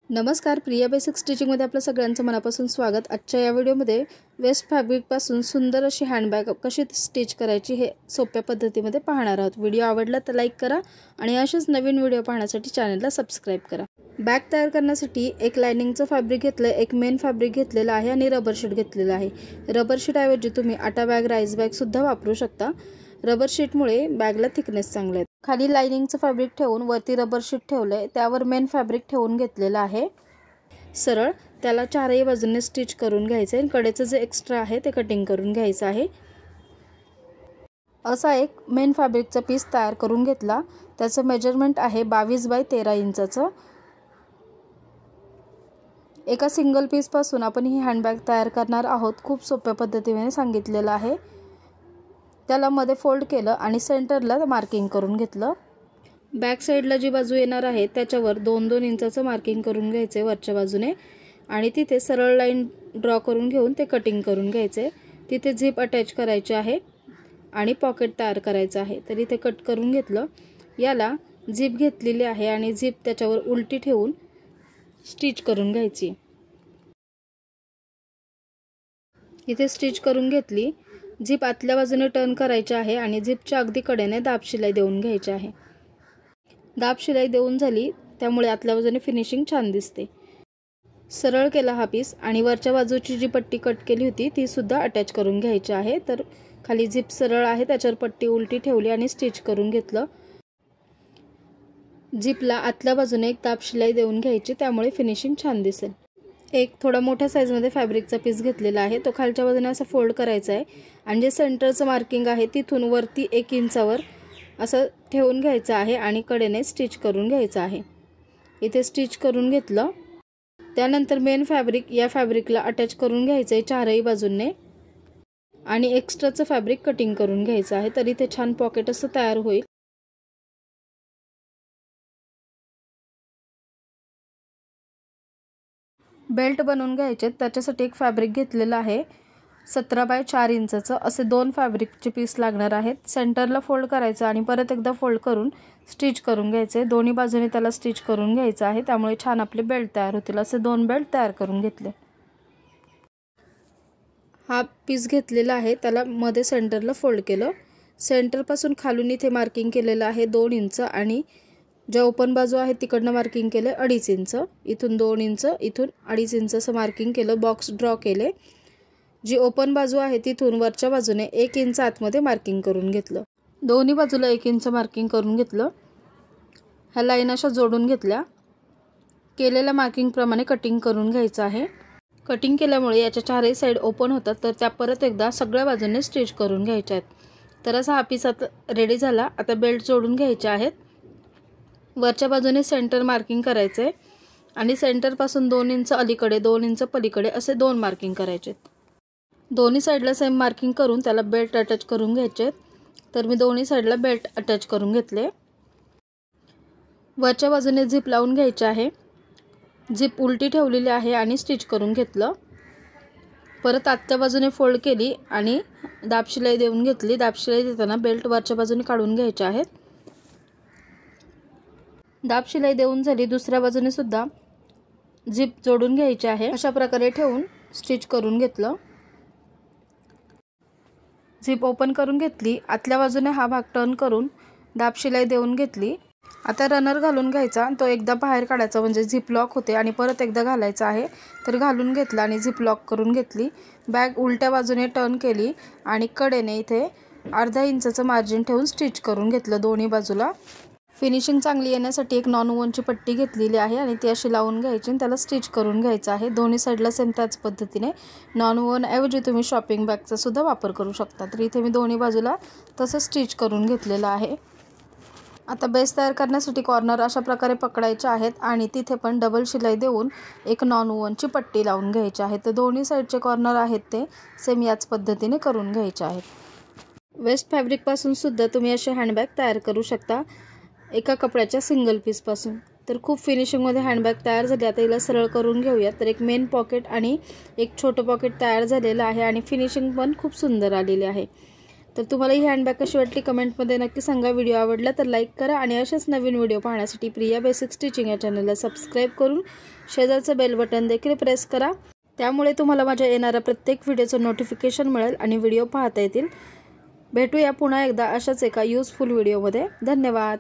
नमस्कार, प्रिया बेसिक स्टिचिंगमध्ये आपलं सगळ्यांचं मनापासून स्वागत। आजच्या या व्हिडिओमध्ये वेस्ट फॅब्रिकपासून सुंदर अशी हँडबॅग कशी स्टिच करायची हे सोप्या पद्धतीमध्ये पाहणार आहोत। व्हिडिओ आवडला तर लाईक करा आणि अशाच नवीन व्हिडिओ पाहण्यासाठी चॅनलला सबस्क्राइब करा। बॅग तयार करण्यासाठी एक लाइनिंगचं फॅब्रिक घेतलं, एक मेन फॅब्रिक घेतलेलं आहे आणि रबर शीट घेतलेलं आहे। रबर शीट ऐवजी तुम्ही आटा बॅग, राईस बॅग सुद्धा वापरू शकता। रबर शीटमुळे बॅगला थिकनेस चांगला आहे। खाली लाइनिंगचं फॅब्रिक ठेवून वरती रबर शीट ठेवलंय, त्यावर मेन फॅब्रिक ठेवून घेतलेलं आहे। सरळ त्याला चारही बाजूने स्टिच करून घ्यायचं आहे। कडेचं जे एक्स्ट्रा आहे ते कटिंग करून घ्यायचं आहे। असा एक मेन फॅब्रिकचा पीस तयार करून घेतला। त्याचं मेजरमेंट आहे 22 बाय 13 इंचाचं। एका सिंगल पीस पासून आपण ही हँडबॅग तयार करणार आहोत। खूप सोप्या पद्धतीने सांगितलेलं आहे। त्याला मध्ये फोल्ड केलं आणि सेंटरला मार्किंग करून घेतलं। बॅक साइडला जी बाजू येणार आहे त्याच्यावर 2-2 इंचाचं मार्किंग करून घ्यायचे वरच्या बाजूने आणि तिथे सरळ लाईन ड्रॉ करून घेऊन ते कटिंग करून घ्यायचे। तिथे झिप अटॅच करायची आहे आणि पॉकेट तयार करायचं आहे। तर इथे कट करून घेतलं। याला झिप घेतलेली आहे आणि झिप त्याच्यावर उलटी ठेवून स्टिच करून घ्यायची। इथे स्टिच करून घेतली। झिप आतल्या बाजूने टर्न करायची आहे आणि झिपच्या अगदी कडेने दाब शिलाई देऊन घ्यायची आहे। दाब शिलाई देऊन झाली त्यामुळे आतल्या बाजूने फिनिशिंग छान दिसते। सरळ केला हा पीस आणि वरच्या बाजूची जी पट्टी कट केली होती ती सुद्धा अटॅच करून घ्यायची आहे। तर खाली झिप सरळ आहे त्याच्यावर पट्टी उलटी ठेवली आणि स्टिच करून घेतलं। झिपला आतल्या बाजूने एक दाब शिलाई देऊन घ्यायची, त्यामुळे फिनिशिंग छान दिसेल। एक थोडा मोठ्या साईजमध्ये फॅब्रिकचा पीस घेतलेला आहे, तो खालच्या बाजूने असं फोल्ड करायचा आहे आणि जे सेंटरचं मार्किंग आहे तिथून वरती 1 इंचावर असं ठेवून घ्यायचं आहे आणि कडेने स्टिच करून घ्यायचं आहे। इथे स्टिच करून घेतलं। त्यानंतर मेन फॅब्रिक या फॅब्रिकला अटॅच करून घ्यायचं आहे चारही बाजूंनी आणि एक्स्ट्राचं फॅब्रिक कटिंग करून घ्यायचं आहे। तर इथे छान पॉकेट असं तयार होईल। बेल्ट बनवून घ्यायचे, त्याच्यासाठी एक फॅब्रिक घेतलेलं आहे 17 बाय 4 इंचाचं। असे 2 फॅब्रिकचे पीस लागणार आहेत। सेंटरला फोल्ड करायचं आणि परत एकदा फोल्ड करून स्टिच करून घ्यायचे। दोन्ही बाजूने त्याला स्टिच करून घ्यायचं आहे, त्यामुळे छान आपले बेल्ट तयार होतील। असे 2 बेल्ट तयार करून घेतले। हा पीस घेतलेला आहे, त्याला मध्ये सेंटरला फोल्ड केलं। सेंटरपासून खालून इथे मार्किंग केलेलं आहे 2 इंच आणि ज्या ओपन बाजू आहे तिकडनं मार्किंग केले 2.5 इंच। इथून 2 इंच, इथून 2.5 इंच असं मार्किंग केलं, बॉक्स ड्रॉ केले। जी ओपन बाजू आहे तिथून वरच्या बाजूने 1 इंच आतमध्ये मार्किंग करून घेतलं। दोन्ही बाजूला 1 इंच मार्किंग करून घेतलं। ह्या लाईन अशा जोडून घेतल्या। केलेल्या मार्किंग प्रमाणे कटिंग करून घ्यायचं आहे। कटिंग केल्यामुळे याच्या चारही साइड ओपन होतात, तर त्या परत एकदा सगळ्या बाजूने स्टिच करून घ्यायच्या आहेत। तर असा हा पीस आता रेडी झाला। आता बेल्ट जोडून घ्यायचे आहेत। वरच्या बाजूने सेंटर मार्किंग करायचे आहे आणि सेंटरपासून 2 इंच अलीकडे 2 इंच पलीकडे असे 2 मार्किंग करायचे। दोन्ही साइडला सेम मार्किंग करून त्याला बेल्ट अटॅच करून घ्यायचे। तर मी दोन्ही साइडला बेल्ट अटॅच करून घेतले। वरच्या बाजूने झिप लावून घ्यायची आहे। झिप उलटी ठेवलेली आहे आणि स्टिच करून घेतलं। परत आतल्या बाजूने फोल्ड केली आणि दाब शिलाई देऊन घेतली। दाब शिलाई देताना बेल्ट वरच्या बाजूने काढून घ्यायचे आहेत। दाब शिलाई देऊन झाली, दुसऱ्या बाजूने सुद्धा झिप जोडून घ्यायची आहे। अशा प्रकारे ठेवून स्टिच करून घेतलं। झिप ओपन करून घेतली। आतल्या बाजूने हा भाग टर्न करून दाब शिलाई देऊन घेतली। आता रनर घालून घ्यायचा, तो एकदा बाहेर काढायचा म्हणजे झिप लॉक होते आणि परत एकदा घालायचा आहे। तर घालून घेतला आणि झिप लॉक करून घेतली। बॅग उलट्या बाजूने टर्न केली आणि कडेने इथे अर्धा इंचाचं मार्जिन ठेवून स्टिच करून घेतलं दोन्ही बाजूला। फिनिशिंग चांगली येण्यासाठी एक नॉन वोनची पट्टी घेतलेली आहे आणि ती अशी लावून घ्यायची आणि त्याला स्टिच करून घ्यायचं आहे। दोन्ही साइडला सेम त्याच पद्धतीने नॉन वोन ऐवजी तुम्ही शॉपिंग बॅगचा सुद्धा वापर करू शकता। तर इथे मी दोन्ही बाजूला तसं स्टिच करून घेतलेलं आहे। आता बेस तयार करण्यासाठी कॉर्नर अशा प्रकारे पकडायचे आहेत आणि तिथे पण डबल शिलाई देऊन एक नॉन वोनची पट्टी लावून घ्यायची आहे। तर दोन्ही साइडचे कॉर्नर आहेत ते सेम याच पद्धतीने करून घ्यायचे आहेत। वेस्ट फॅब्रिकपासून सुद्धा तुम्ही असे हँडबॅग तयार करू शकता, एका कपड्याच्या सिंगल पीसपासून। तर खूप फिनिशिंगमध्ये हँडबॅग तयार झाली। आता हिला सरळ करून घेऊया। तर एक मेन पॉकेट आणि एक छोटं पॉकेट तयार झालेलं आहे आणि फिनिशिंग पण खूप सुंदर आलेली आहे। तर तुम्हाला ही हँडबॅग कशी वाटली कमेंटमध्ये नक्की सांगा. व्हिडिओ आवडला तर लाईक करा आणि असेच नवीन व्हिडिओ पाहण्यासाठी प्रिया बेसिक स्टिचिंग या चॅनलला सबस्क्राईब करून शेजारचं बेल बटन देखील प्रेस करा. त्यामुळे तुम्हाला माझ्या येणाऱ्या प्रत्येक व्हिडिओचं नोटिफिकेशन मिळेल आणि व्हिडिओ पाहता येतील. भेटूया पुन्हा एकदा अशाच एका यूजफुल व्हिडिओमध्ये. धन्यवाद.